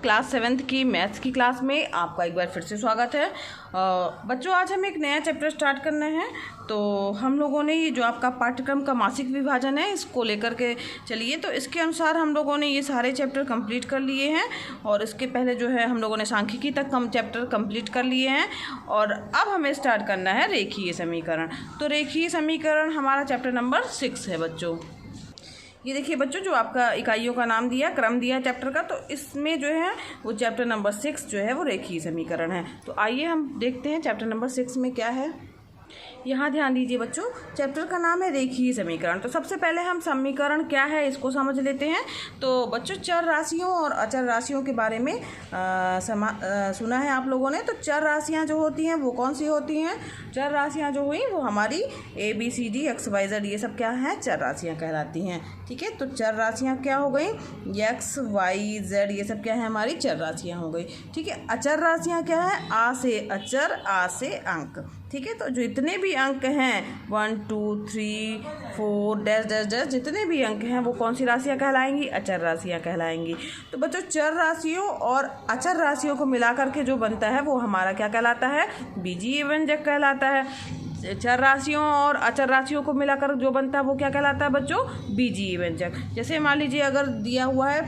Class 7th की maths की class में आपका एक बार फिर से स्वागत है। बच्चों, आज हम एक नया चैप्टर स्टार्ट करना है। तो हम लोगों ने ये जो आपका पाठ्यक्रम का मासिक विभाजन है इसको लेकर के चलिए। तो इसके अनुसार हम लोगों ने ये सारे चैप्टर कंप्लीट कर लिए हैं और इसके पहले जो है हम लोगों ने सांख्यिकी तक चैप्टर कंप्लीट कर लिए हैं और अब हमें स्टार्ट करना है रेखीय समीकरण। तो रेखीय समीकरण हमारा चैप्टर नंबर 6 है बच्चों। ये देखिए बच्चों, जो आपका इकाइयों का नाम दिया, क्रम दिया चैप्टर का, तो इसमें जो है वो चैप्टर नंबर 6 जो है वो रेखीय समीकरण है। तो आइए हम देखते हैं चैप्टर नंबर 6 में क्या है। यहाँ ध्यान दीजिए बच्चों, चैप्टर का नाम है रेखीय समीकरण। तो सबसे पहले हम समीकरण क्या है इसको समझ लेते हैं। तो बच्चों, चर राशियों और अचर राशियों के बारे में सुना है आप लोगों ने। तो चर राशियाँ जो होती हैं वो कौन सी होती हैं? चर राशियाँ जो हुई वो हमारी ABCD XYZ ये सब क्या हैं? चर राशियाँ कहलाती हैं। ठीक है, तो चर राशियाँ क्या हो गई? XYZ ये सब क्या है? हमारी चर राशियाँ हो गई। ठीक है, अचर राशियाँ क्या है? आ से अचर, आ से अंक। ठीक है, तो जो इतने भी अंक हैं 1 2 3 4 डैश डैश डैश जितने भी अंक हैं वो कौन सी राशियाँ कहलाएंगी? अचर राशियाँ कहलाएंगी। तो बच्चों, चर राशियों और अचर राशियों को मिला करके जो बनता है वो हमारा क्या कहलाता है? बीजीय व्यंजक कहलाता है। चर राशियों और अचर राशियों को मिलाकर जो बनता है वो क्या कहलाता है बच्चों? बीजीय व्यंजक। जैसे मान लीजिए अगर दिया हुआ है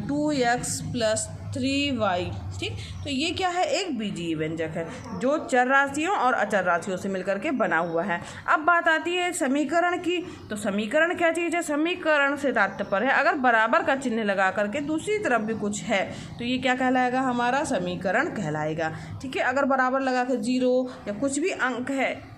2x + 3y, ठीक, तो ये क्या है? एक बीजीय व्यंजक है जो चर राशियों और अचर राशियों से मिलकर के बना हुआ है। अब बात आती है समीकरण की। तो समीकरण क्या चीज़ है? समीकरण से तात्पर्य है अगर बराबर का चिन्ह लगा करके दूसरी तरफ भी कुछ है तो ये क्या कहलाएगा? हमारा समीकरण कहलाएगा। ठीक है, अगर बराबर लगा के 0 या कुछ भी अंक है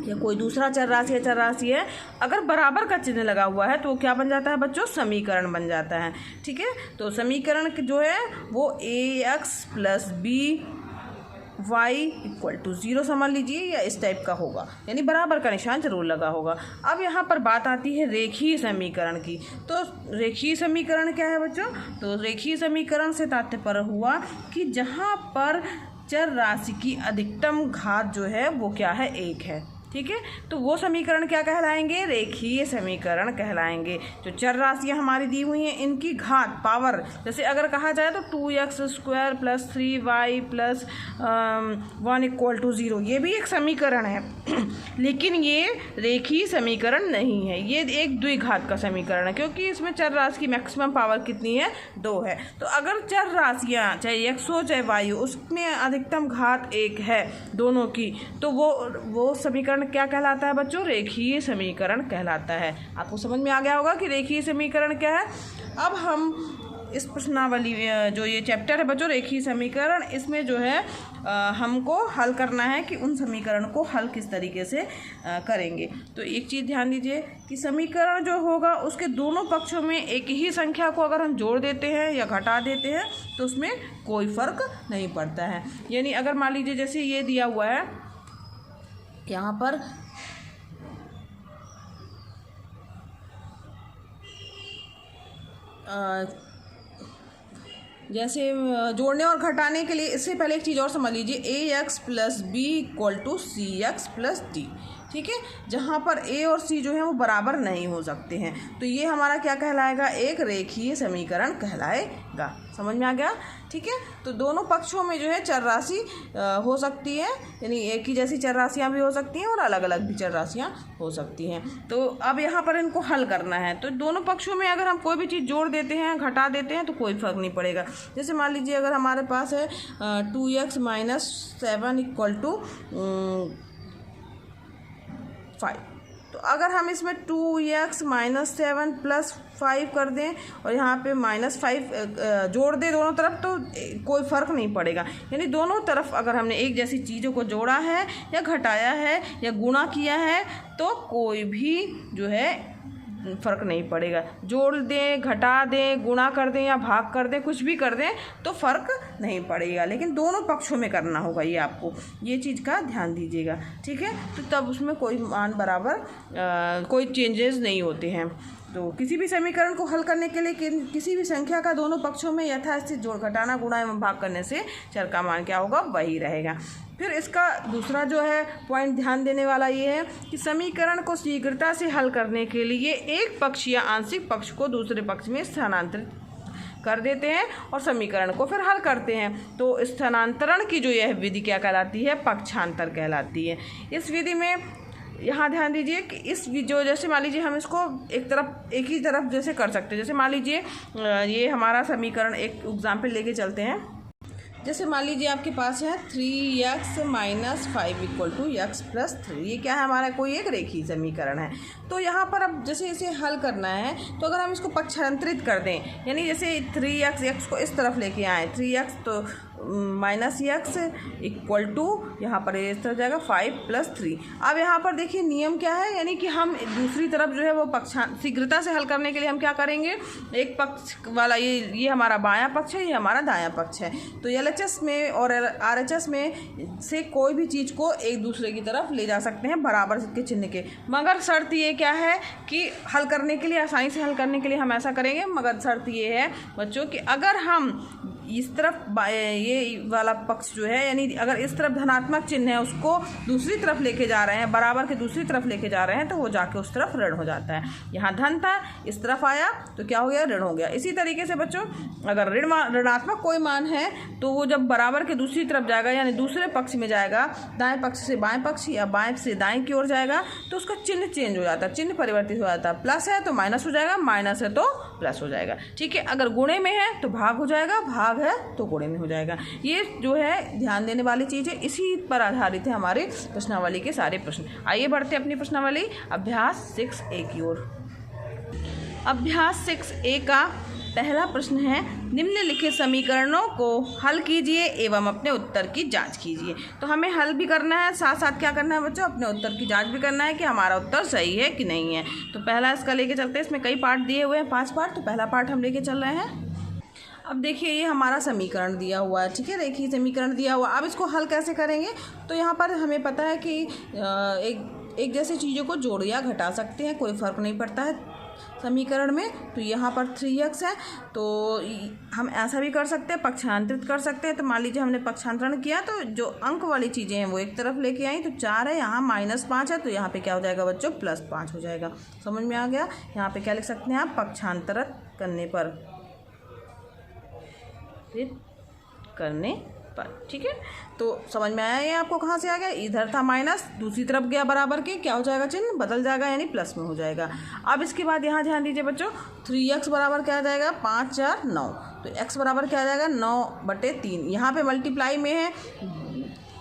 या कोई दूसरा चर राशि है, अगर बराबर का चिन्ह लगा हुआ है तो वो क्या बन जाता है बच्चों? समीकरण बन जाता है। ठीक है, तो समीकरण जो है वो AX + BY = 0 समझ लीजिए, या इस टाइप का होगा, यानी बराबर का निशान जरूर लगा होगा। अब यहाँ पर बात आती है रेखीय समीकरण की। तो रेखीय समीकरण क्या है बच्चों? तो रेखीय समीकरण से तात्पर्य हुआ कि जहाँ पर चर राशि की अधिकतम घात जो है वो क्या है? 1 है। ठीक है, तो वो समीकरण क्या कहलाएंगे? रेखीय समीकरण कहलाएंगे। जो चर राशियाँ हमारी दी हुई हैं इनकी घात, पावर, जैसे अगर कहा जाए तो 2x² + 3y + 1 = 0, ये भी एक समीकरण है लेकिन ये रेखीय समीकरण नहीं है, ये एक द्विघात का समीकरण है क्योंकि इसमें चर राशि की मैक्सिमम पावर कितनी है? 2 है। तो अगर चर राशियाँ चाहे x हो चाहे y हो उसमें अधिकतम घात 1 है दोनों की, तो वो समीकरण क्या कहलाता है बच्चों? रेखीय समीकरण कहलाता है। आपको समझ में आ गया होगा कि रेखीय समीकरण क्या है। अब हम इस प्रश्नावली जो ये चैप्टर है बच्चों रेखीय समीकरण, इसमें जो है हमको हल करना है कि उन समीकरण को हल किस तरीके से करेंगे। तो एक चीज़ ध्यान दीजिए कि समीकरण जो होगा उसके दोनों पक्षों में एक ही संख्या को अगर हम जोड़ देते हैं या घटा देते हैं तो उसमें कोई फ़र्क नहीं पड़ता है। यानी अगर मान लीजिए जैसे ये दिया हुआ है यहाँ पर जैसे जोड़ने और घटाने के लिए, इससे पहले एक चीज़ और समझ लीजिए, AX + B = CX + D। ठीक है, जहाँ पर A और C जो है वो बराबर नहीं हो सकते हैं तो ये हमारा क्या कहलाएगा? एक रेखीय समीकरण कहलाएगा। समझ में आ गया? ठीक है, तो दोनों पक्षों में जो है चर राशि हो सकती है, यानी एक ही जैसी चर राशियाँ भी हो सकती हैं और अलग अलग भी चर राशियाँ हो सकती हैं। तो अब यहाँ पर इनको हल करना है। तो दोनों पक्षों में अगर हम कोई भी चीज़ जोड़ देते हैं, घटा देते हैं तो कोई फ़र्क नहीं पड़ेगा। जैसे मान लीजिए अगर हमारे पास है 2x - 7 = 5, तो अगर हम इसमें 2x - 7 + 5 कर दें और यहाँ पे -5 जोड़ दें दोनों तरफ तो कोई फ़र्क नहीं पड़ेगा। यानी दोनों तरफ अगर हमने एक जैसी चीज़ों को जोड़ा है या घटाया है या गुणा किया है तो कोई भी जो है फ़र्क नहीं पड़ेगा। जोड़ दें, घटा दें, गुणा कर दें या भाग कर दें, कुछ भी कर दें तो फ़र्क नहीं पड़ेगा, लेकिन दोनों पक्षों में करना होगा। ये आपको ये चीज़ का ध्यान दीजिएगा। ठीक है, तो तब उसमें कोई मान बराबर कोई चेंजेस नहीं होते हैं। तो किसी भी समीकरण को हल करने के लिए किसी भी संख्या का दोनों पक्षों में यथास्थित जोड़, घटाना, गुणा एवं भाग करने से चर का मान क्या होगा? वही रहेगा। फिर इसका दूसरा जो है पॉइंट ध्यान देने वाला ये है कि समीकरण को शीघ्रता से हल करने के लिए एक पक्ष या आंशिक पक्ष को दूसरे पक्ष में स्थानांतरित कर देते हैं और समीकरण को फिर हल करते हैं। तो स्थानांतरण की जो यह विधि क्या कहलाती है, पक्षांतर कहलाती है। इस विधि में यहाँ ध्यान दीजिए कि इस जो जैसे मान लीजिए हम इसको एक ही तरफ जैसे कर सकते हैं। जैसे मान लीजिए ये हमारा समीकरण एक एग्जाम्पल लेके चलते हैं। जैसे मान लीजिए आपके पास है 3x - 5 = x + 3। ये क्या है, हमारा कोई एक रेखीय समीकरण है। तो यहाँ पर अब जैसे इसे हल करना है तो अगर हम इसको पक्षांतरित कर दें, यानी जैसे 3x को इस तरफ लेके आए, 3x तो -x = यहाँ पर इस तरफ जाएगा 5 + 3। अब यहाँ पर देखिए नियम क्या है, यानी कि हम दूसरी तरफ जो है वो शीघ्रता से हल करने के लिए हम क्या करेंगे, एक पक्ष वाला ये हमारा बायां पक्ष है, ये हमारा दायां पक्ष है। तो LHS में और RHS में से कोई भी चीज़ को एक दूसरे की तरफ ले जा सकते हैं बराबर के चिन्ह के। मगर शर्त ये क्या है कि हल करने के लिए, आसानी से हल करने के लिए हम ऐसा करेंगे, मगर शर्त ये है बच्चों कि अगर हम इस तरफ ये वाला पक्ष जो है, यानी अगर इस तरफ धनात्मक चिन्ह है उसको दूसरी तरफ लेके जा रहे हैं, बराबर के दूसरी तरफ लेके जा रहे हैं, तो वो जाके उस तरफ ऋण हो जाता है। यहाँ धन था, इस तरफ आया तो क्या हो गया, ऋण हो गया। इसी तरीके से बच्चों अगर ऋणात्मक कोई मान है तो वो जब बराबर के दूसरी तरफ जाएगा, यानी दूसरे पक्ष में जाएगा, दाएं पक्ष से बाएं पक्ष या बाएं से दाएं की ओर जाएगा, तो उसका चिन्ह चेंज हो जाता है, चिन्ह परिवर्तित हो जाता है। प्लस है तो माइनस हो जाएगा, माइनस है तो प्लस हो जाएगा। ठीक है, अगर गुणे में है तो भाग हो जाएगा, भाग है तो गुणे में हो जाएगा। ये जो है ध्यान देने वाली चीज़ है, इसी पर आधारित है हमारे प्रश्नावली के सारे प्रश्न। आइए बढ़ते हैं अपनी प्रश्नावली अभ्यास 6A की ओर। अभ्यास 6A का पहला प्रश्न है, निम्नलिखित समीकरणों को हल कीजिए एवं अपने उत्तर की जांच कीजिए। तो हमें हल भी करना है, साथ साथ क्या करना है बच्चों, अपने उत्तर की जांच भी करना है कि हमारा उत्तर सही है कि नहीं है। तो पहला इसका लेके चलते हैं। इसमें कई पार्ट दिए हुए हैं, 5 पार्ट। तो पहला पार्ट हम लेके चल रहे हैं। अब देखिए ये हमारा समीकरण दिया हुआ है, ठीक है, रेखीय समीकरण दिया हुआ। अब इसको हल कैसे करेंगे, तो यहाँ पर हमें पता है कि एक जैसी चीज़ों को जोड़ या घटा सकते हैं, कोई फ़र्क नहीं पड़ता है समीकरण में। तो यहाँ पर 3x है, तो हम ऐसा भी कर सकते हैं, पक्षांतरित कर सकते हैं। तो मान लीजिए हमने पक्षांतरण किया तो जो अंक वाली चीज़ें हैं वो एक तरफ लेके आई, तो 4 है, यहाँ -5 है, तो यहाँ पे क्या हो जाएगा बच्चों, +5 हो जाएगा। समझ में आ गया। यहाँ पे क्या लिख सकते हैं आप, पक्षांतरित करने पर, ठीक है। तो समझ में आया ये आपको कहाँ से आ गया, इधर था माइनस, दूसरी तरफ गया बराबर के, क्या हो जाएगा, चिन्ह बदल जाएगा, यानी प्लस में हो जाएगा। अब इसके बाद यहाँ ध्यान दीजिए बच्चों, 3x बराबर क्या आ जाएगा, 5 4 9। तो x बराबर क्या आ जाएगा, 9/3। यहाँ पे मल्टीप्लाई में है,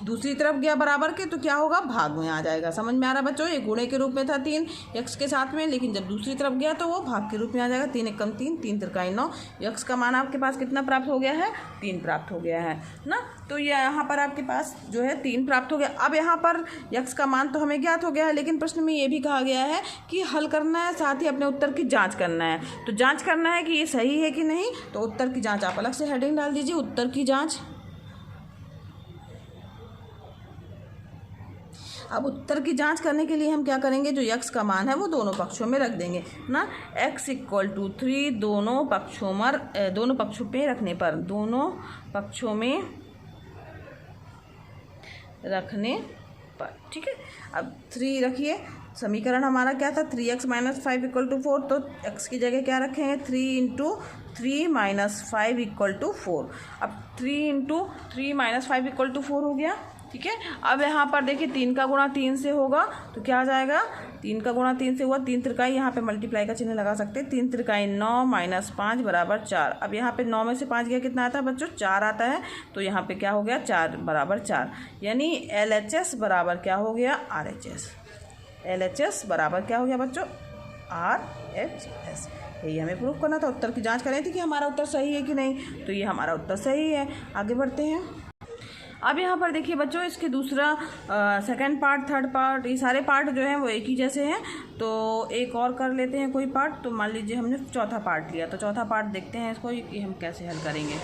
दूसरी तरफ गया बराबर के, तो क्या होगा, भाग में आ जाएगा। समझ में आ रहा है बच्चों, ये गुणे के रूप में था 3 x के साथ में, लेकिन जब दूसरी तरफ गया तो वो भाग के रूप में आ जाएगा। 3 × 3 3 × 9। x का मान आपके पास कितना प्राप्त हो गया है, 3 प्राप्त हो गया है ना। तो ये यहाँ पर आपके पास जो है 3 प्राप्त हो गया। अब यहाँ पर x का मान तो हमें ज्ञात हो गया है, लेकिन प्रश्न में ये भी कहा गया है कि हल करना है, साथ ही अपने उत्तर की जाँच करना है। तो जाँच करना है कि ये सही है कि नहीं। तो उत्तर की जाँच आप अलग से हेडिंग डाल दीजिए, उत्तर की जाँच। अब उत्तर की जांच करने के लिए हम क्या करेंगे, जो x का मान है वो दोनों पक्षों में रख देंगे ना। x = 3 दोनों पक्षों पे रखने पर, दोनों पक्षों में रखने पर, ठीक है। अब 3 रखिए, समीकरण हमारा क्या था, 3x - 5 = 4। तो x की जगह क्या रखेंगे, 3 × 3 - 5 = 4। अब 3 × 3 - 5 = 4 हो गया, ठीक है। अब यहाँ पर देखिए 3 का गुणा 3 से होगा तो क्या आ जाएगा, 3 का गुणा 3 से हुआ, 3 त्रिकाई, यहाँ पे मल्टीप्लाई का चिन्ह लगा सकते हैं। 3 त्रिकाई 9 - 5 = 4। अब यहाँ पे 9 में से 5 गया, कितना आता है बच्चों, 4 आता है। तो यहाँ पे क्या हो गया, 4 = 4, यानी LHS बराबर क्या हो गया, RHS। LHS बराबर क्या हो गया बच्चों, RHS। यही हमें प्रूफ करना था, उत्तर की जांच कर रही थी कि हमारा उत्तर सही है कि नहीं। तो ये हमारा उत्तर सही है। आगे बढ़ते हैं। अब यहाँ पर देखिए बच्चों, इसके दूसरा सेकंड पार्ट, थर्ड पार्ट, ये सारे पार्ट जो हैं वो एक ही जैसे हैं। तो एक और कर लेते हैं कोई पार्ट। तो मान लीजिए हमने चौथा पार्ट लिया, तो चौथा पार्ट देखते हैं इसको कि हम कैसे हल करेंगे।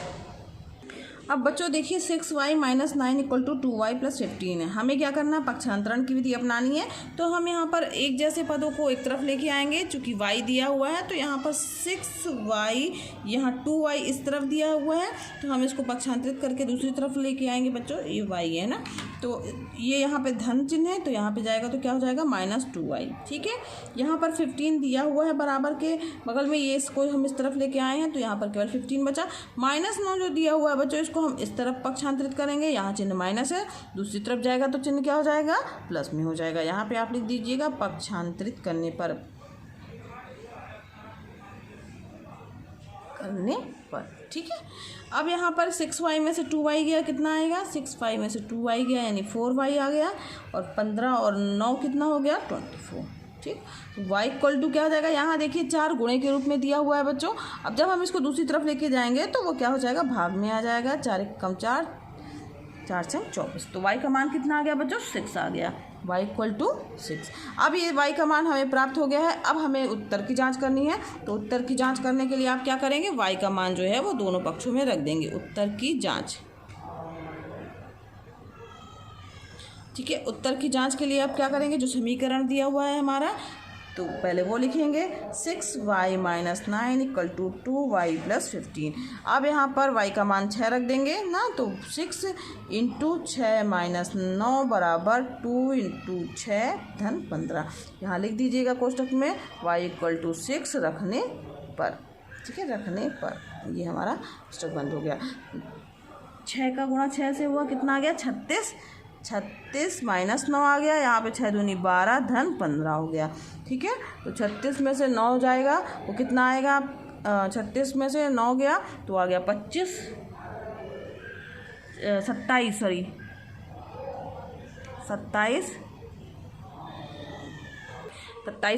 अब बच्चों देखिए 6y - 9 = 2y + 15 है। हमें क्या करना है, पक्षांतरण की विधि अपनानी है। तो हम यहाँ पर एक जैसे पदों को एक तरफ लेके आएंगे, चूँकि y दिया हुआ है तो यहाँ पर 6y, यहाँ 2y इस तरफ दिया हुआ है, तो हम इसको पक्षांतरित करके दूसरी तरफ लेके आएंगे बच्चों, ये y है ना। तो ये यहाँ पे धन चिन्ह है, तो यहाँ पे जाएगा तो क्या हो जाएगा -2y। ठीक है, यहाँ पर 15 दिया हुआ है बराबर के बगल में, ये इसको हम इस तरफ लेके आए हैं तो यहाँ पर केवल 15 बचा। -9 जो दिया हुआ है बच्चों, इसको हम इस तरफ पक्षांतरित करेंगे, यहाँ चिन्ह माइनस है, दूसरी तरफ जाएगा तो चिन्ह क्या हो जाएगा, प्लस में हो जाएगा। यहाँ पे आप लिख दीजिएगा पक्षांतरित करने पर, ठीक है। अब यहाँ पर 6y में से 2y गया, कितना आएगा, 6y में से 2y गया यानी 4y आ गया, और 15 और 9 कितना हो गया, 24। ठीक, y इक्वल टू क्या हो जाएगा, यहाँ देखिए 4 गुणे के रूप में दिया हुआ है बच्चों। अब जब हम इसको दूसरी तरफ लेके जाएंगे तो वो क्या हो जाएगा, भाग में आ जाएगा, 4 × 4 4 से 24। तो y का मान कितना आ गया बच्चों, 6 आ गया, y इक्वल टू 6। अब ये y का मान हमें प्राप्त हो गया है। अब हमें उत्तर की जांच करनी है, तो उत्तर की जांच करने के लिए आप क्या करेंगे, y का मान जो है वो दोनों पक्षों में रख देंगे। उत्तर की जांच, ठीक है। उत्तर की जांच के लिए आप क्या करेंगे, जो समीकरण दिया हुआ है हमारा, तो पहले वो लिखेंगे 6y - 9 = 2y + 15। अब यहाँ पर y का मान 6 रख देंगे ना, तो 6 × 6 - 9 बराबर 2 × 6 धन 15। यहाँ लिख दीजिएगा कोष्टक में y = 6 रखने पर, ठीक है, रखने पर। ये हमारा कोष्टक बंद हो गया। 6 का गुणा 6 से हुआ, कितना आ गया, 36 -9 आ गया, यहाँ पे 6 दूनी 12 धन 15 हो गया। ठीक है, तो 36 में से 9 जाएगा, वो कितना आएगा, 36 में से 9 गया तो आ गया 27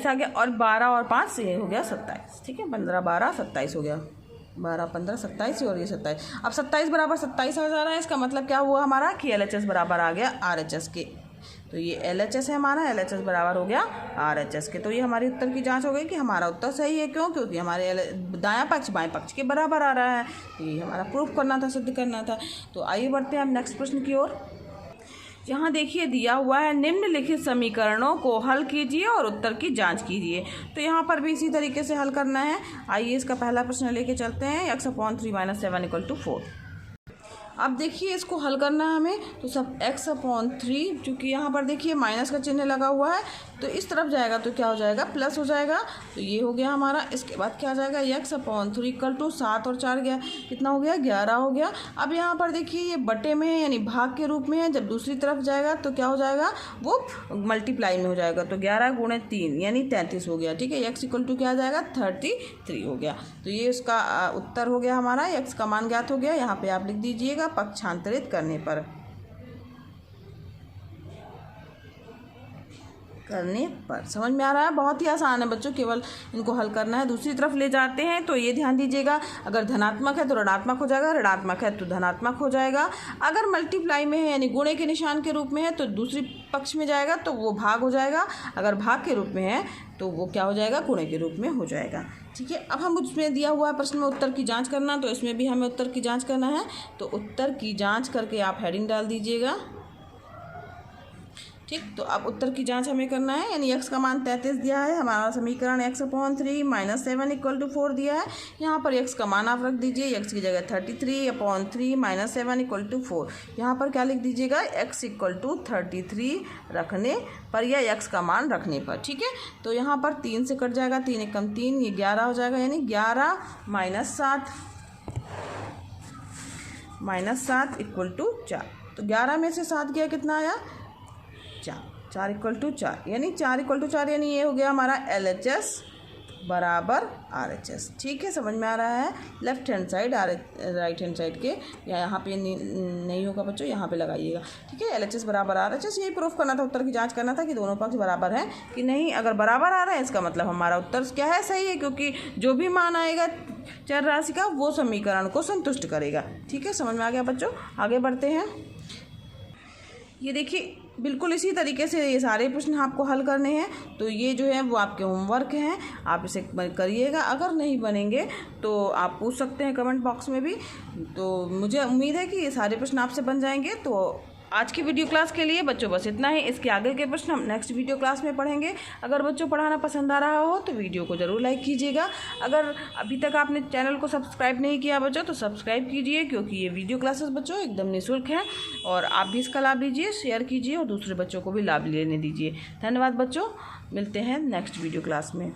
आ गया, और 12 और 5 से ये हो गया 27। ठीक है, 15 12 27 हो गया, 12 15 27 और ये 27। अब 27 बराबर 27 आ जा रहा है, इसका मतलब क्या हुआ हमारा कि LHS बराबर आ गया RHS के। तो ये LHS है हमारा, LHS बराबर हो गया RHS के। तो ये हमारी उत्तर की जांच हो गई कि हमारा उत्तर सही है। क्यों, क्योंकि हमारे दायां पक्ष बाएं पक्ष के बराबर आ रहा है। तो ये हमारा प्रूफ करना था, सिद्ध करना था। तो आइए बढ़ते हैं अब नेक्स्ट प्रश्न की ओर। यहाँ देखिए दिया हुआ है, निम्नलिखित समीकरणों को हल कीजिए और उत्तर की जांच कीजिए। तो यहाँ पर भी इसी तरीके से हल करना है। आइए इसका पहला प्रश्न लेके चलते हैं, x/3 - 7 = 4। अब देखिए इसको हल करना है हमें, तो सब x/3, चूँकि यहाँ पर देखिए माइनस का चिन्ह लगा हुआ है, तो इस तरफ जाएगा तो क्या हो जाएगा, प्लस हो जाएगा। तो ये हो गया हमारा। इसके बाद क्या आ जाएगा, x/3 = 7 और 4 गया, कितना हो गया, 11 हो गया। अब यहाँ पर देखिए ये बटे में है यानी भाग के रूप में है, जब दूसरी तरफ जाएगा तो क्या हो जाएगा, वो मल्टीप्लाई में हो जाएगा। तो 11 × 3 यानी 33 हो गया। ठीक है, x = क्या आ जाएगा, 33 हो गया। तो ये इसका उत्तर हो गया हमारा। x का मान ज्ञात हो गया। यहाँ पे आप लिख दीजिएगा पक्षांतरित करने पर, समझ में आ रहा है। बहुत ही आसान है बच्चों, केवल इनको हल करना है। दूसरी तरफ ले जाते हैं तो ये ध्यान दीजिएगा, अगर धनात्मक है तो ऋणात्मक हो जाएगा, ऋणात्मक है तो धनात्मक हो जाएगा। अगर मल्टीप्लाई में है यानी गुणे के निशान के रूप में है तो दूसरी पक्ष में जाएगा तो वो भाग हो जाएगा। अगर भाग के रूप में है तो वो क्या हो जाएगा, गुणे के रूप में हो जाएगा। ठीक है, अब हम उसमें दिया हुआ है प्रश्न में उत्तर की जांच करना, तो इसमें भी हमें उत्तर की जांच करना है। तो उत्तर की जांच करके आप हेडिंग डाल दीजिएगा। ठीक, तो अब उत्तर की जांच हमें करना है, यानी x का मान 33 दिया है, हमारा समीकरण x/3 - 7 = 4 दिया है। यहाँ पर x का मान आप रख दीजिए, x की जगह 33/3 - 7 = 4। यहाँ पर क्या लिख दीजिएगा, x = 33 रखने पर या x का मान रखने पर। ठीक है, तो यहाँ पर 3 से कट जाएगा, 3 × 3 ये 11 हो जाएगा, यानी 11 - 7 = 4। तो 11 में से 7 गया, कितना आया, 4 = 4, यानी 4 = 4, यानी ये हो गया हमारा LHS बराबर RHS। ठीक है, समझ में आ रहा है। Left hand side right hand side के, या यहाँ पे नहीं होगा बच्चों, यहाँ पे लगाइएगा। ठीक है, LHS बराबर RHS, यही प्रूफ करना था, उत्तर की जांच करना था कि दोनों पक्ष बराबर हैं कि नहीं। अगर बराबर आ रहा है इसका मतलब हमारा उत्तर क्या है, सही है, क्योंकि जो भी मान आएगा चर राशि का वो समीकरण को संतुष्ट करेगा। ठीक है, समझ में आ गया बच्चों। आगे बढ़ते हैं। ये देखिए बिल्कुल इसी तरीके से ये सारे प्रश्न आपको हल करने हैं। तो ये जो है वो आपके होमवर्क हैं, आप इसे करिएगा। अगर नहीं बनेंगे तो आप पूछ सकते हैं कमेंट बॉक्स में भी। तो मुझे उम्मीद है कि ये सारे प्रश्न आपसे बन जाएंगे। तो आज की वीडियो क्लास के लिए बच्चों बस इतना ही। इसके आगे के प्रश्न हम नेक्स्ट वीडियो क्लास में पढ़ेंगे। अगर बच्चों पढ़ाना पसंद आ रहा हो तो वीडियो को ज़रूर लाइक कीजिएगा। अगर अभी तक आपने चैनल को सब्सक्राइब नहीं किया बच्चों तो सब्सक्राइब कीजिए, क्योंकि ये वीडियो क्लासेस बच्चों एकदम निःशुल्क हैं और आप भी इसका लाभ लीजिए, शेयर कीजिए और दूसरे बच्चों को भी लाभ लेने दीजिए। धन्यवाद बच्चों, मिलते हैं नेक्स्ट वीडियो क्लास में।